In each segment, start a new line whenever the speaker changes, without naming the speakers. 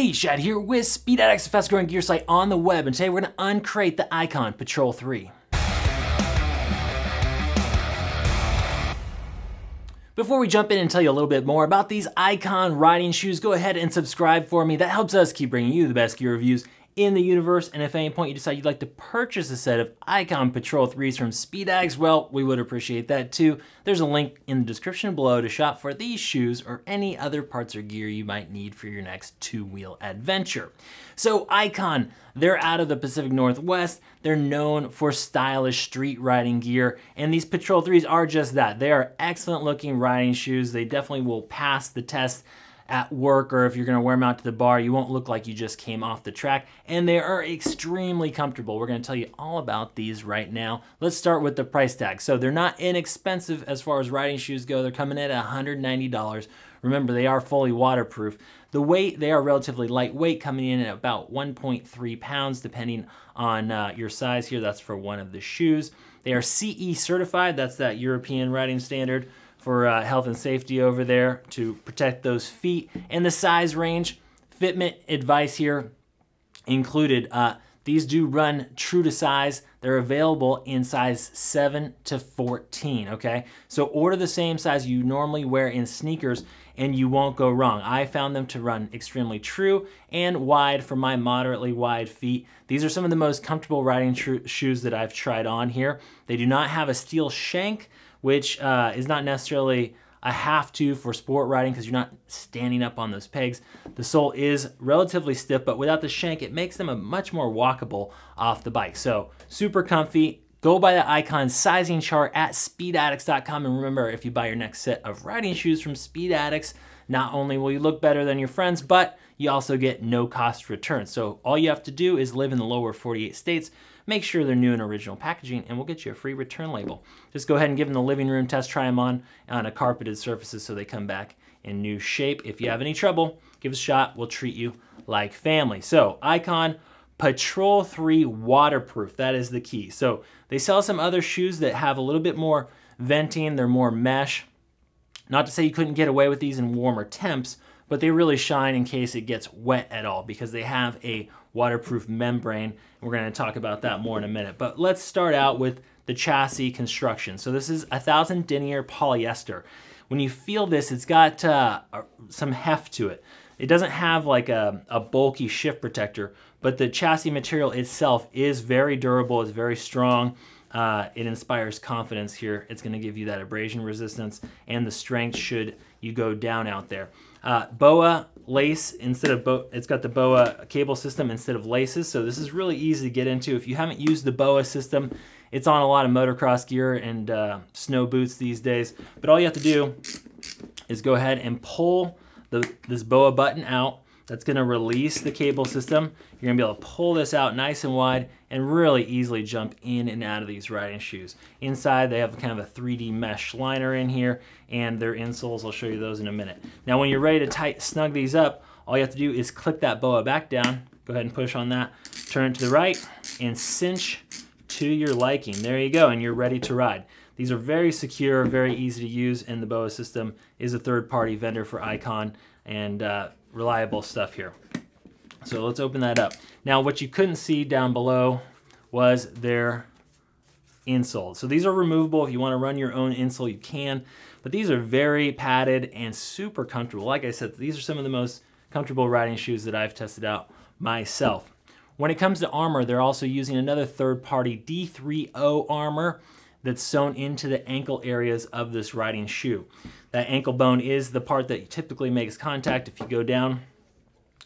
Hey, Shad here with Speed Addicts, the fast growing gear site on the web, and today we're going to uncrate the Icon Patrol 3. Before we jump in and tell you a little bit more about these Icon riding shoes, go ahead and subscribe for me. That helps us keep bringing you the best gear reviews in the universe. And if at any point you decide you'd like to purchase a set of Icon Patrol 3s from Speed Addicts, well, we would appreciate that too. There's a link in the description below to shop for these shoes or any other parts or gear you might need for your next two-wheel adventure. So Icon, they're out of the Pacific Northwest. They're known for stylish street riding gear, and these Patrol 3s are just that. They are excellent looking riding shoes. They definitely will pass the test at work, or if you're gonna wear them out to the bar, you won't look like you just came off the track, and they are extremely comfortable. We're gonna tell you all about these right now. Let's start with the price tag. So they're not inexpensive as far as riding shoes go. They're coming in at $190. Remember, they are fully waterproof. The weight, they are relatively lightweight, coming in at about 1.3 pounds, depending on your size here. That's for one of the shoes. They are CE certified. That's that European riding standard for health and safety over there to protect those feet. And the size range, fitment advice here included. These do run true to size. They're available in size 7 to 14, okay? So order the same size you normally wear in sneakers and you won't go wrong. I found them to run extremely true and wide for my moderately wide feet. These are some of the most comfortable riding shoes that I've tried on here. They do not have a steel shank, which is not necessarily a have-to for sport riding because you're not standing up on those pegs. The sole is relatively stiff, but without the shank, it makes them a much more walkable off the bike. So super comfy. Go buy the Icon sizing chart at speedaddicts.com, and remember, if you buy your next set of riding shoes from Speed Addicts, not only will you look better than your friends, but you also get no cost return. So all you have to do is live in the lower 48 states, make sure they're new and original packaging, and we'll get you a free return label. Just go ahead and give them the living room test, try them on a carpeted surfaces so they come back in new shape. If you have any trouble, give us a shot. We'll treat you like family. So Icon Patrol 3 waterproof, that is the key. So they sell some other shoes that have a little bit more venting, they're more mesh. Not to say you couldn't get away with these in warmer temps, but they really shine in case it gets wet at all because they have a waterproof membrane. We're going to talk about that more in a minute. But let's start out with the chassis construction. So this is 1000 denier polyester. When you feel this, it's got some heft to it. It doesn't have like a bulky shift protector, but the chassis material itself is very durable, it's very strong. It inspires confidence here. It's going to give you that abrasion resistance and the strength should you go down out there. BOA lace instead of it's got the BOA cable system instead of laces, so this is really easy to get into. If you haven't used the BOA system, it's on a lot of motocross gear and snow boots these days. But all you have to do is go ahead and pull this BOA button out. That's going to release the cable system. You're going to be able to pull this out nice and wide and really easily jump in and out of these riding shoes. Inside, they have kind of a 3D mesh liner in here, and their insoles, I'll show you those in a minute. Now, when you're ready to snug these up, all you have to do is click that BOA back down. Go ahead and push on that. Turn it to the right and cinch to your liking. There you go, and you're ready to ride. These are very secure, very easy to use, and the BOA system is a third-party vendor for Icon and reliable stuff here. So let's open that up. Now what you couldn't see down below was their insole. So these are removable. If you want to run your own insole, you can, but these are very padded and super comfortable. Like I said, these are some of the most comfortable riding shoes that I've tested out myself. When it comes to armor, they're also using another third-party D3O armor that's sewn into the ankle areas of this riding shoe. That ankle bone is the part that typically makes contact if you go down.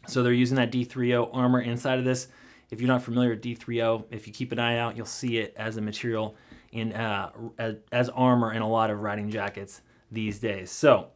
So they're using that D3O armor inside of this. If you're not familiar with D3O, if you keep an eye out, you'll see it as a material in as armor in a lot of riding jackets these days. So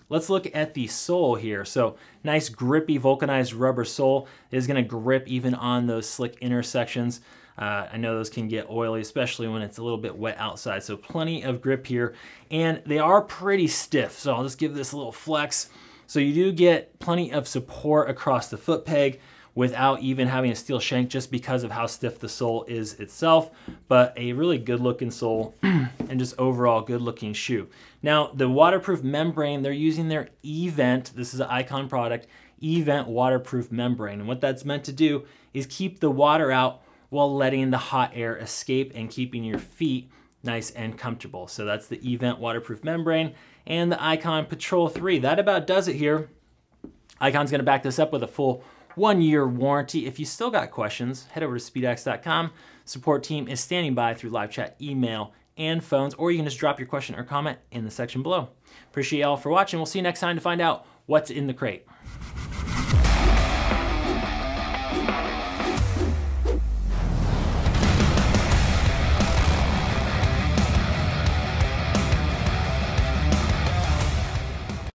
let's look at the sole here. So nice grippy vulcanized rubber sole. It is going to grip even on those slick intersections. I know those can get oily, especially when it's a little bit wet outside. So plenty of grip here, and they are pretty stiff. So I'll just give this a little flex. So you do get plenty of support across the foot peg without even having a steel shank, just because of how stiff the sole is itself, but a really good looking sole and just overall good looking shoe. Now the waterproof membrane, they're using their eVent, this is an Icon product, eVent waterproof membrane. And what that's meant to do is keep the water out while letting the hot air escape and keeping your feet nice and comfortable. So that's the eVent waterproof membrane and the Icon Patrol 3. That about does it here. Icon's gonna back this up with a full 1-year warranty. If you still got questions, head over to speedax.com. Support team is standing by through live chat, email, and phones, or you can just drop your question or comment in the section below. Appreciate y'all for watching. We'll see you next time to find out what's in the crate.